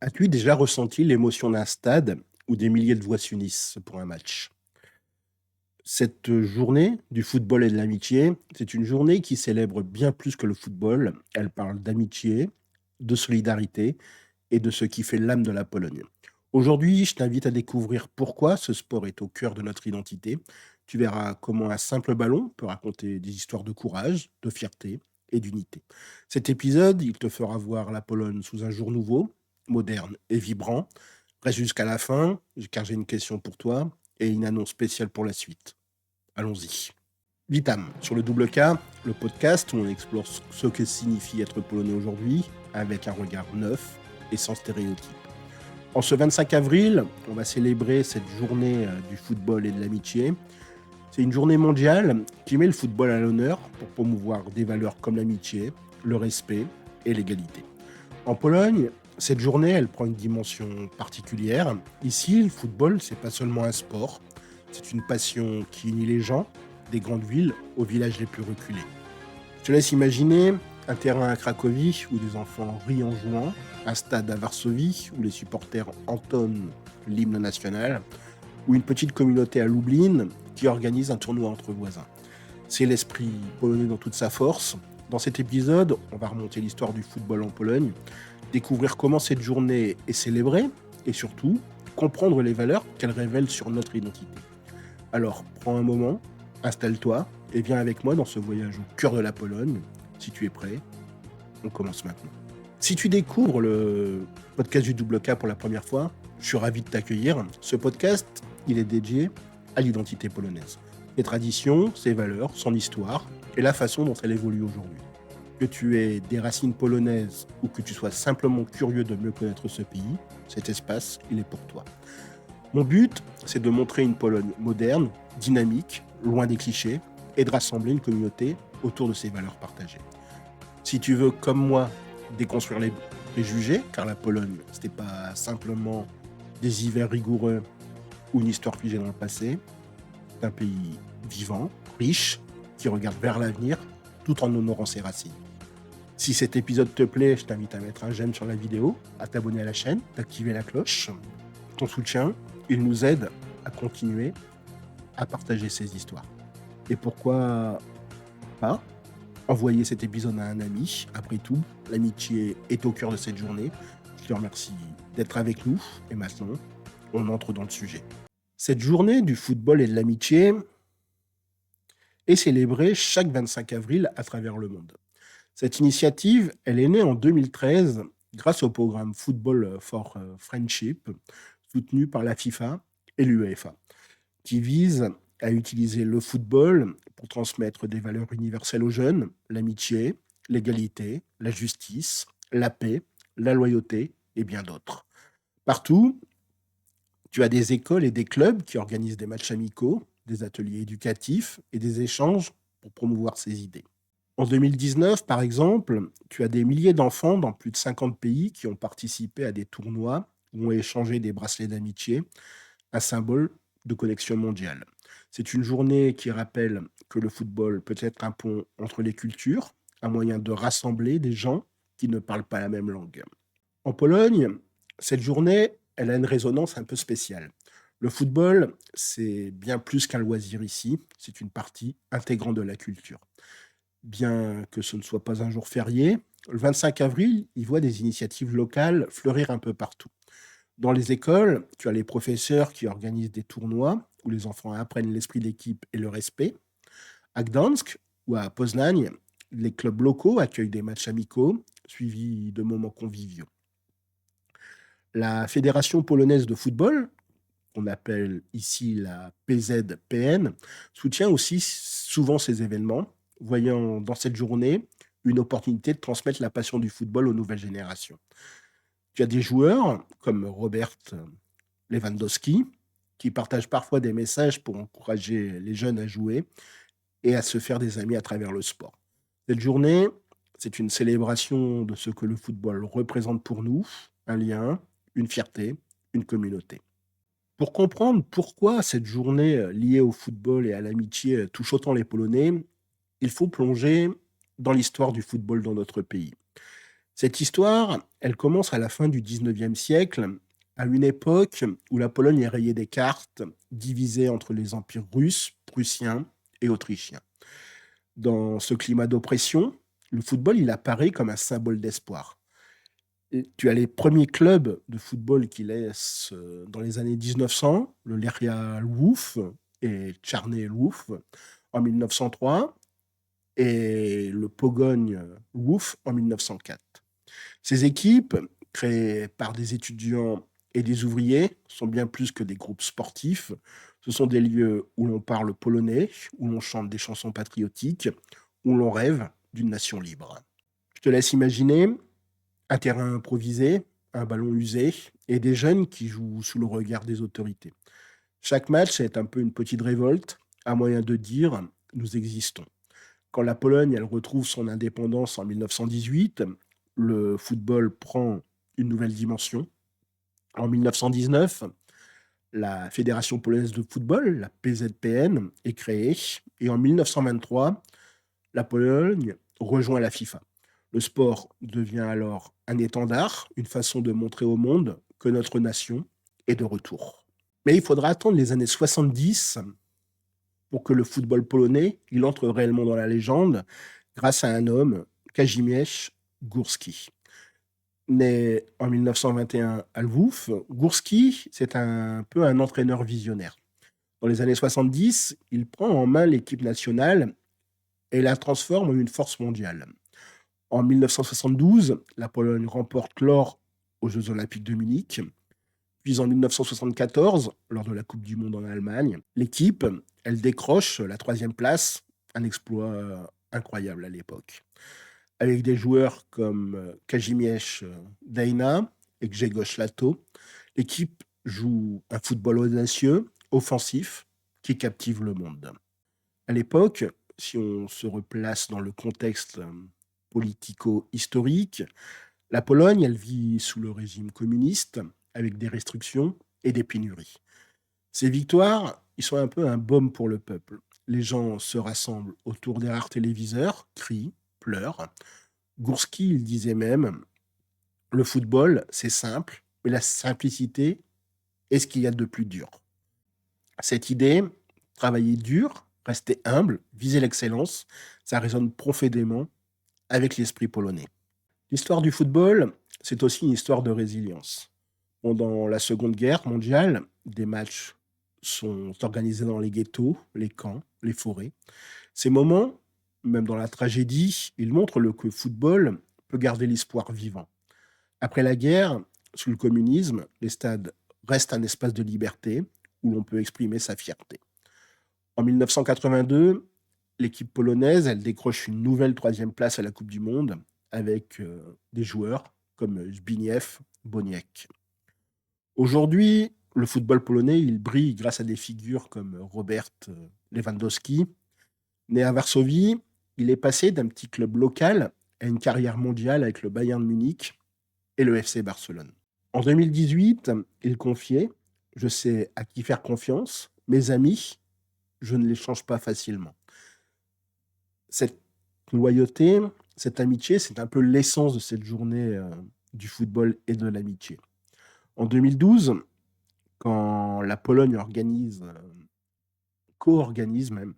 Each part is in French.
As-tu déjà ressenti l'émotion d'un stade où des milliers de voix s'unissent pour un match? Cette journée du football et de l'amitié, c'est une journée qui célèbre bien plus que le football. Elle parle d'amitié, de solidarité et de ce qui fait l'âme de la Pologne. Aujourd'hui, je t'invite à découvrir pourquoi ce sport est au cœur de notre identité. Tu verras comment un simple ballon peut raconter des histoires de courage, de fierté et d'unité. Cet épisode, il te fera voir la Pologne sous un jour nouveau, moderne et vibrant. Reste jusqu'à la fin, car j'ai une question pour toi et une annonce spéciale pour la suite. Allons-y. Vitam, sur le double K, le podcast où on explore ce que signifie être polonais aujourd'hui avec un regard neuf et sans stéréotypes. En ce 25 avril, on va célébrer cette journée du football et de l'amitié. C'est une journée mondiale qui met le football à l'honneur pour promouvoir des valeurs comme l'amitié, le respect et l'égalité. En Pologne, cette journée, elle prend une dimension particulière. Ici, le football, c'est pas seulement un sport, c'est une passion qui unit les gens des grandes villes aux villages les plus reculés. Je te laisse imaginer un terrain à Cracovie où des enfants rient en jouant, un stade à Varsovie où les supporters entonnent l'hymne national, ou une petite communauté à Lublin qui organise un tournoi entre voisins. C'est l'esprit polonais dans toute sa force. Dans cet épisode, on va remonter l'histoire du football en Pologne, découvrir comment cette journée est célébrée et surtout comprendre les valeurs qu'elle révèle sur notre identité. Alors, prends un moment, installe-toi et viens avec moi dans ce voyage au cœur de la Pologne. Si tu es prêt, on commence maintenant. Si tu découvres le podcast du Double K pour la première fois, je suis ravi de t'accueillir. Ce podcast, il est dédié à l'identité polonaise. Ses traditions, ses valeurs, son histoire et la façon dont elle évolue aujourd'hui. Que tu aies des racines polonaises ou que tu sois simplement curieux de mieux connaître ce pays, cet espace, il est pour toi. Mon but, c'est de montrer une Pologne moderne, dynamique, loin des clichés, et de rassembler une communauté autour de ses valeurs partagées. Si tu veux, comme moi, déconstruire les préjugés, car la Pologne, ce n'est pas simplement des hivers rigoureux ou une histoire figée dans le passé, c'est un pays vivant, riche, qui regarde vers l'avenir, tout en honorant ses racines. Si cet épisode te plaît, je t'invite à mettre un j'aime sur la vidéo, à t'abonner à la chaîne, d'activer la cloche. Ton soutien, il nous aide à continuer à partager ces histoires. Et pourquoi pas envoyer cet épisode à un ami. Après tout, l'amitié est au cœur de cette journée. Je te remercie d'être avec nous. Et maintenant, on entre dans le sujet. Cette journée du football et de l'amitié est célébrée chaque 25 avril à travers le monde. Cette initiative, elle est née en 2013 grâce au programme Football for Friendship, soutenu par la FIFA et l'UEFA, qui vise à utiliser le football pour transmettre des valeurs universelles aux jeunes, l'amitié, l'égalité, la justice, la paix, la loyauté et bien d'autres. Partout, tu as des écoles et des clubs qui organisent des matchs amicaux, des ateliers éducatifs et des échanges pour promouvoir ces idées. En 2019, par exemple, tu as des milliers d'enfants dans plus de 50 pays qui ont participé à des tournois ou ont échangé des bracelets d'amitié, un symbole de connexion mondiale. C'est une journée qui rappelle que le football peut être un pont entre les cultures, un moyen de rassembler des gens qui ne parlent pas la même langue. En Pologne, cette journée, elle a une résonance un peu spéciale. Le football, c'est bien plus qu'un loisir ici, c'est une partie intégrante de la culture. Bien que ce ne soit pas un jour férié, le 25 avril, il voit des initiatives locales fleurir un peu partout. Dans les écoles, tu as les professeurs qui organisent des tournois où les enfants apprennent l'esprit d'équipe et le respect. À Gdansk ou à Poznań, les clubs locaux accueillent des matchs amicaux suivis de moments conviviaux. La Fédération polonaise de football, qu'on appelle ici la PZPN, soutient aussi souvent ces événements, voyant dans cette journée une opportunité de transmettre la passion du football aux nouvelles générations. Tu as des joueurs comme Robert Lewandowski qui partagent parfois des messages pour encourager les jeunes à jouer et à se faire des amis à travers le sport. Cette journée, c'est une célébration de ce que le football représente pour nous, un lien, une fierté, une communauté. Pour comprendre pourquoi cette journée liée au football et à l'amitié touche autant les Polonais, il faut plonger dans l'histoire du football dans notre pays. Cette histoire, elle commence à la fin du 19e siècle, à une époque où la Pologne est rayée des cartes, divisée entre les empires russes, prussiens et autrichiens. Dans ce climat d'oppression, le football, il apparaît comme un symbole d'espoir. Et tu as les premiers clubs de football qui laissent dans les années 1900, le Leria Lwów et Czarny Lwów en 1903 et le Pogoń Lwów en 1904. Ces équipes, créées par des étudiants et des ouvriers, sont bien plus que des groupes sportifs. Ce sont des lieux où l'on parle polonais, où l'on chante des chansons patriotiques, où l'on rêve d'une nation libre. Je te laisse imaginer un terrain improvisé, un ballon usé et des jeunes qui jouent sous le regard des autorités. Chaque match est un peu une petite révolte, un moyen de dire nous existons. Quand la Pologne elle retrouve son indépendance en 1918, le football prend une nouvelle dimension. En 1919, la Fédération polonaise de football, la PZPN, est créée et en 1923, la Pologne rejoint la FIFA. Le sport devient alors un étendard, une façon de montrer au monde que notre nation est de retour. Mais il faudra attendre les années 70 pour que le football polonais il entre réellement dans la légende grâce à un homme, Kazimierz Górski. Né en 1921 à Lwów, Górski, c'est un peu un entraîneur visionnaire. Dans les années 70, il prend en main l'équipe nationale et la transforme en une force mondiale. En 1972, la Pologne remporte l'or aux Jeux olympiques de Munich. Puis en 1974, lors de la Coupe du monde en Allemagne, l'équipe, elle décroche la troisième place, un exploit incroyable à l'époque. Avec des joueurs comme Kazimierz Dejna et Grzegorz Lato, l'équipe joue un football audacieux, offensif, qui captive le monde. À l'époque, si on se replace dans le contexte politico-historique, la Pologne, elle vit sous le régime communiste, avec des restrictions et des pénuries. Ces victoires, ils sont un peu un baume pour le peuple. Les gens se rassemblent autour des rares téléviseurs, crient, pleurent. Górski, il disait même, le football, c'est simple, mais la simplicité est ce qu'il y a de plus dur. Cette idée, travailler dur, rester humble, viser l'excellence, ça résonne profondément avec l'esprit polonais. L'histoire du football, c'est aussi une histoire de résilience. Pendant la Seconde Guerre mondiale, des matchs sont organisés dans les ghettos, les camps, les forêts. Ces moments, même dans la tragédie, ils montrent que le football peut garder l'espoir vivant. Après la guerre, sous le communisme, les stades restent un espace de liberté où l'on peut exprimer sa fierté. En 1982, l'équipe polonaise, elle décroche une nouvelle troisième place à la Coupe du monde avec des joueurs comme Zbigniew Boniek. Aujourd'hui, le football polonais, il brille grâce à des figures comme Robert Lewandowski. Né à Varsovie, il est passé d'un petit club local à une carrière mondiale avec le Bayern de Munich et le FC Barcelone. En 2018, il confiait: je sais à qui faire confiance, mes amis, je ne les change pas facilement. Cette loyauté, cette amitié, c'est un peu l'essence de cette journée du football et de l'amitié. En 2012, quand la Pologne co-organise même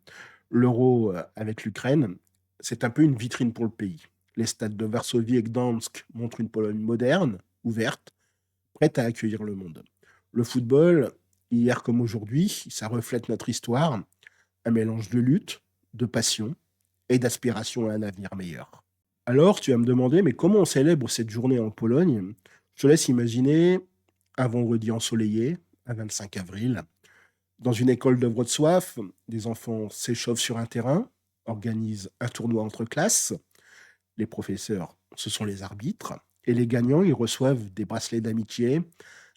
l'Euro avec l'Ukraine, c'est un peu une vitrine pour le pays. Les stades de Varsovie et Gdansk montrent une Pologne moderne, ouverte, prête à accueillir le monde. Le football, hier comme aujourd'hui, ça reflète notre histoire, un mélange de lutte, de passion et d'aspiration à un avenir meilleur. Alors, tu vas me demander, mais comment on célèbre cette journée en Pologne? Je te laisse imaginer un vendredi ensoleillé, un 25 avril. Dans une école de Wrocław, des enfants s'échauffent sur un terrain, organisent un tournoi entre classes. Les professeurs, ce sont les arbitres. Et les gagnants, ils reçoivent des bracelets d'amitié,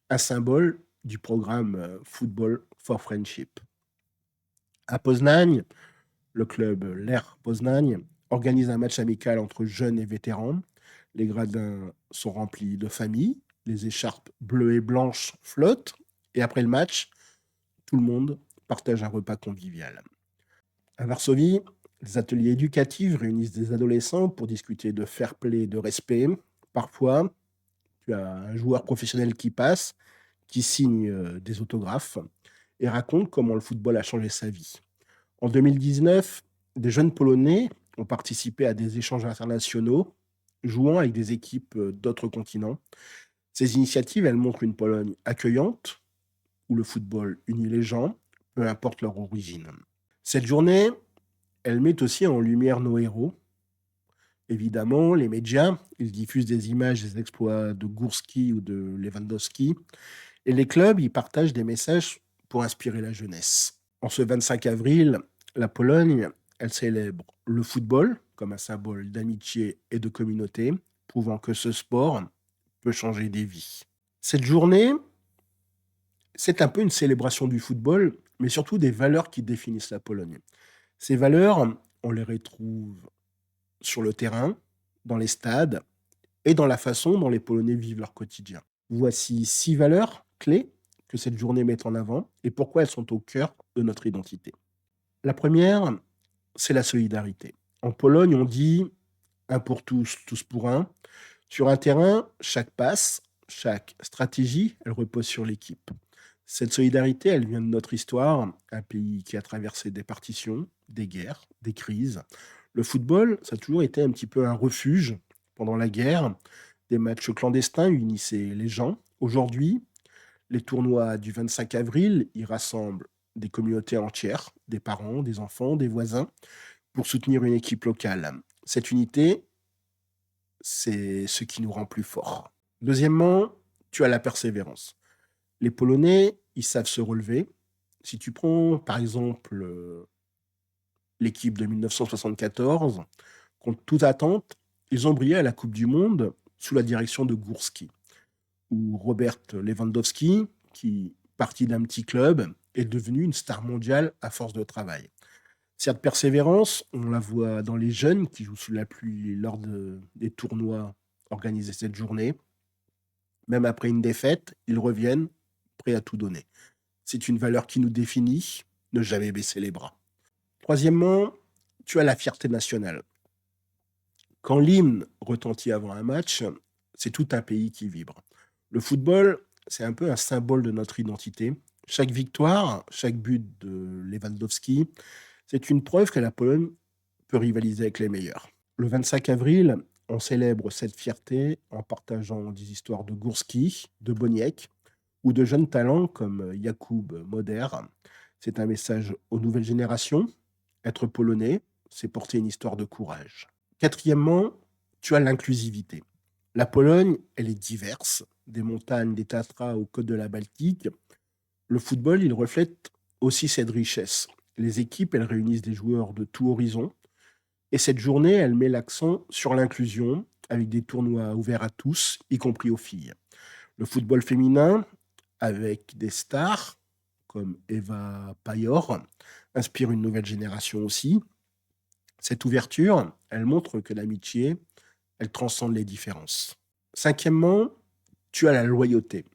un symbole du programme Football for Friendship. À Poznań, le club Lech Poznań organise un match amical entre jeunes et vétérans. Les gradins sont remplis de familles, les écharpes bleues et blanches flottent. Et après le match, tout le monde partage un repas convivial. À Varsovie, les ateliers éducatifs réunissent des adolescents pour discuter de fair play et de respect, Parfois, tu as un joueur professionnel qui passe, qui signe des autographes et raconte comment le football a changé sa vie. En 2019, des jeunes Polonais ont participé à des échanges internationaux, jouant avec des équipes d'autres continents. Ces initiatives, elles montrent une Pologne accueillante, où le football unit les gens, peu importe leur origine. Cette journée, elle met aussi en lumière nos héros. Évidemment, les médias, ils diffusent des images des exploits de Górski ou de Lewandowski, et les clubs, ils partagent des messages pour inspirer la jeunesse. En ce 25 avril, la Pologne, elle célèbre le football comme un symbole d'amitié et de communauté, prouvant que ce sport peut changer des vies. Cette journée, c'est un peu une célébration du football, mais surtout des valeurs qui définissent la Pologne. Ces valeurs, on les retrouve sur le terrain, dans les stades et dans la façon dont les Polonais vivent leur quotidien. Voici 6 valeurs clés que cette journée met en avant et pourquoi elles sont au cœur de notre identité. La première, c'est la solidarité. En Pologne, on dit un pour tous, tous pour un. Sur un terrain, chaque passe, chaque stratégie, elle repose sur l'équipe. Cette solidarité, elle vient de notre histoire, un pays qui a traversé des partitions, des guerres, des crises. Le football, ça a toujours été un petit peu un refuge pendant la guerre. Des matchs clandestins unissaient les gens. Aujourd'hui, les tournois du 25 avril, ils rassemblent des communautés entières, des parents, des enfants, des voisins, pour soutenir une équipe locale. Cette unité, c'est ce qui nous rend plus forts. Deuxièmement, tu as la persévérance. Les Polonais, ils savent se relever. Si tu prends, par exemple, l'équipe de 1974, contre toute attente, ils ont brillé à la Coupe du Monde sous la direction de Górski, où Robert Lewandowski, qui, parti d'un petit club, est devenu une star mondiale à force de travail. Cette persévérance, on la voit dans les jeunes qui jouent sous la pluie lors des tournois organisés cette journée. Même après une défaite, ils reviennent prêts à tout donner. C'est une valeur qui nous définit, ne jamais baisser les bras. Troisièmement, tu as la fierté nationale. Quand l'hymne retentit avant un match, c'est tout un pays qui vibre. Le football, c'est un peu un symbole de notre identité. Chaque victoire, chaque but de Lewandowski, c'est une preuve que la Pologne peut rivaliser avec les meilleurs. Le 25 avril, on célèbre cette fierté en partageant des histoires de Górski, de Boniek ou de jeunes talents comme Jakub Moder. C'est un message aux nouvelles générations. Être polonais, c'est porter une histoire de courage. Quatrièmement, tu as l'inclusivité. La Pologne, elle est diverse, des montagnes, des Tatras aux côtes de la Baltique. Le football, il reflète aussi cette richesse. Les équipes, elles réunissent des joueurs de tout horizon. Et cette journée, elle met l'accent sur l'inclusion avec des tournois ouverts à tous, y compris aux filles. Le football féminin, avec des stars comme Eva Payor, inspire une nouvelle génération aussi. Cette ouverture, elle montre que l'amitié, elle transcende les différences. Cinquièmement, tu as la loyauté.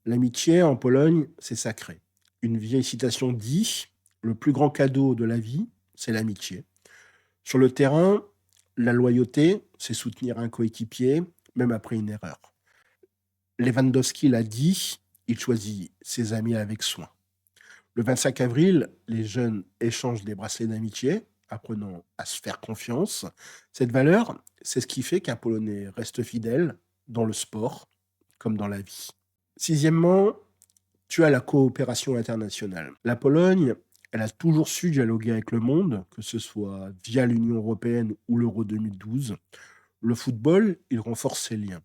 L'amitié en Pologne, c'est sacré. Une vieille citation dit: le plus grand cadeau de la vie, c'est l'amitié. Sur le terrain, la loyauté, c'est soutenir un coéquipier, même après une erreur. Lewandowski l'a dit, il choisit ses amis avec soin. Le 25 avril, les jeunes échangent des bracelets d'amitié, apprenant à se faire confiance. Cette valeur, c'est ce qui fait qu'un Polonais reste fidèle dans le sport comme dans la vie. Sixièmement, tu as la coopération internationale. La Pologne, elle a toujours su dialoguer avec le monde, que ce soit via l'Union européenne ou l'Euro 2012. Le football, il renforce ces liens.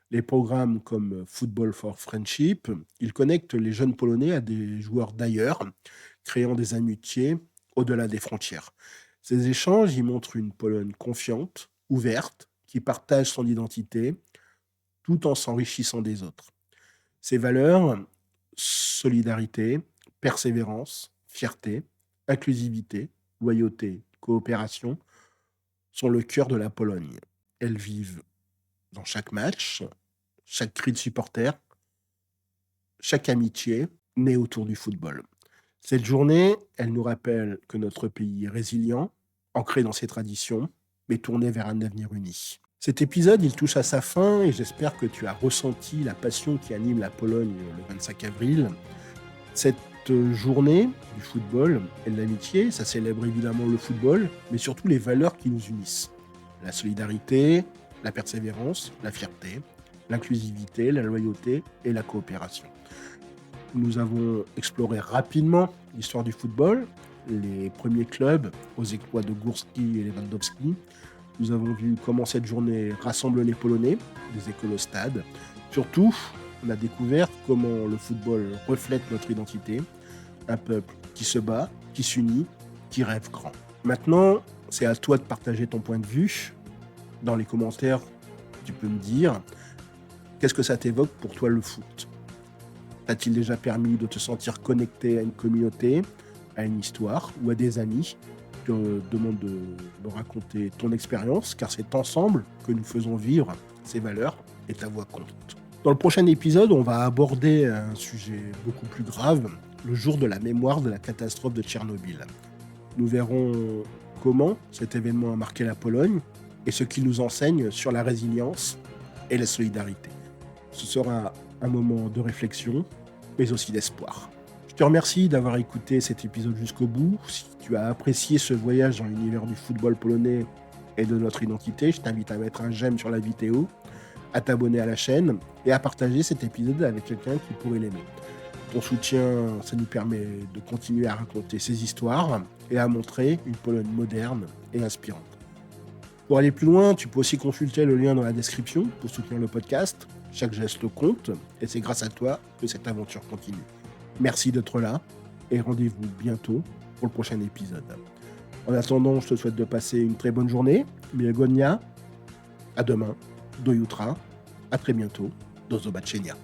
Les programmes comme Football for Friendship, ils connectent les jeunes Polonais à des joueurs d'ailleurs, créant des amitiés au-delà des frontières. Ces échanges, ils montrent une Pologne confiante, ouverte, qui partage son identité tout en s'enrichissant des autres. Ces valeurs, solidarité, persévérance, fierté, inclusivité, loyauté, coopération, sont le cœur de la Pologne. Elles vivent dans chaque match, chaque cri de supporter, chaque amitié née autour du football. Cette journée, elle nous rappelle que notre pays est résilient, ancré dans ses traditions, mais tourné vers un avenir uni. Cet épisode, il touche à sa fin et j'espère que tu as ressenti la passion qui anime la Pologne le 25 avril. Cette journée du football et de l'amitié, ça célèbre évidemment le football, mais surtout les valeurs qui nous unissent. La solidarité, la persévérance, la fierté, l'inclusivité, la loyauté et la coopération. Nous avons exploré rapidement l'histoire du football, les premiers clubs aux exploits de Górski et Lewandowski. Nous avons vu comment cette journée rassemble les Polonais, des écoles au stade. Surtout, on a découvert comment le football reflète notre identité, un peuple qui se bat, qui s'unit, qui rêve grand. Maintenant, c'est à toi de partager ton point de vue. Dans les commentaires, tu peux me dire qu'est-ce que ça t'évoque pour toi le foot. T'a-t-il déjà permis de te sentir connecté à une communauté, à une histoire ou à des amis? Je te demande de me raconter ton expérience, car c'est ensemble que nous faisons vivre ces valeurs et ta voix compte. Dans le prochain épisode, on va aborder un sujet beaucoup plus grave, le jour de la mémoire de la catastrophe de Tchernobyl. Nous verrons comment cet événement a marqué la Pologne et ce qu'il nous enseigne sur la résilience et la solidarité. Ce sera un moment de réflexion, mais aussi d'espoir. Je te remercie d'avoir écouté cet épisode jusqu'au bout. Si tu as apprécié ce voyage dans l'univers du football polonais et de notre identité, je t'invite à mettre un j'aime sur la vidéo, à t'abonner à la chaîne et à partager cet épisode avec quelqu'un qui pourrait l'aimer. Ton soutien, ça nous permet de continuer à raconter ces histoires et à montrer une Pologne moderne et inspirante. Pour aller plus loin, tu peux aussi consulter le lien dans la description pour soutenir le podcast. Chaque geste compte et c'est grâce à toi que cette aventure continue. Merci d'être là et rendez-vous bientôt pour le prochain épisode. En attendant, je te souhaite de passer une très bonne journée. Miłego dnia. À demain. Do jutra. À très bientôt. Do zobaczenia.